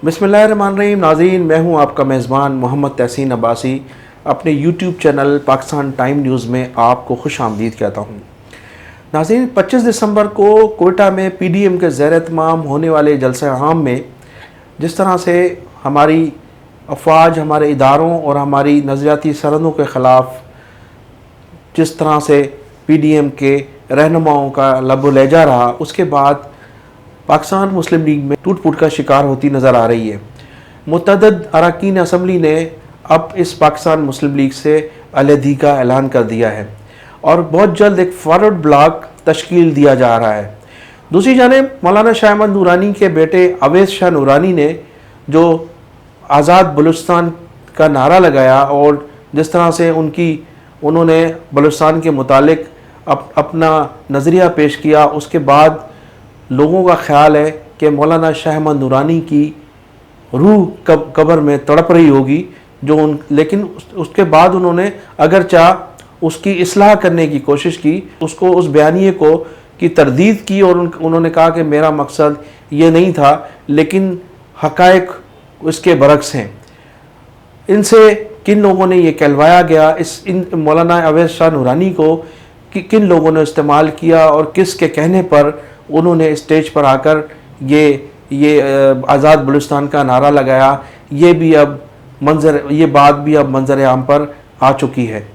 बिस्मिल्लाहिर्रहमानिर्रहीम। नाज़रीन, मैं हूं आपका मेज़बान मोहम्मद तहसीन अब्बासी। अपने YouTube channel Pakistan time news में आपको खुश आमदीद कहता हूं। नाज़रीन, 25 दिसंबर को कोयटा में PDM के ज़ेर एहतमाम होने वाले जलसा आम में जिस तरह से हमारी अफवाज, हमारे इदारों और हमारी नज़रियाती सरहदों के ख़िलाफ़ जिस तरह से PDM के रहनुमाओं का लबो लहजा रहा, उसके बाद पाकिस्तान मुस्लिम लीग में टूट फूट का शिकार होती नज़र आ रही है। मुतअद्दिद अरकान असम्बली ने अब इस पाकिस्तान मुस्लिम लीग से अलहदगी का ऐलान कर दिया है और बहुत जल्द एक फॉरवर्ड ब्लॉक तश्कील दिया जा रहा है। दूसरी जानिब मौलाना शाह अहमद नूरानी के बेटे अवैस शाह नूरानी ने जो आज़ाद बलूचिस्तान का नारा लगाया और जिस तरह से उन्होंने बलूचिस्तान के मुतालिक अपना नज़रिया पेश किया, उसके बाद लोगों का ख्याल है कि मौलाना शाह अहमद नूरानी की रूह कब्र में तड़प रही होगी, लेकिन उसके बाद उन्होंने अगर चाह उसकी इस्लाह करने की कोशिश की, उसको उस बयानिए को की तरदीद की और उन्होंने कहा कि मेरा मकसद ये नहीं था, लेकिन हक़ाइक़ इसके बरक्स हैं। इनसे किन लोगों ने ये कहलवाया गया, इन मौलाना अवैस शाह नूरानी को किन लोगों ने इस्तेमाल किया और किसके कहने पर उन्होंने स्टेज पर आकर ये आज़ाद बलूचिस्तान का नारा लगाया, ये बात भी अब मंजर आम पर आ चुकी है।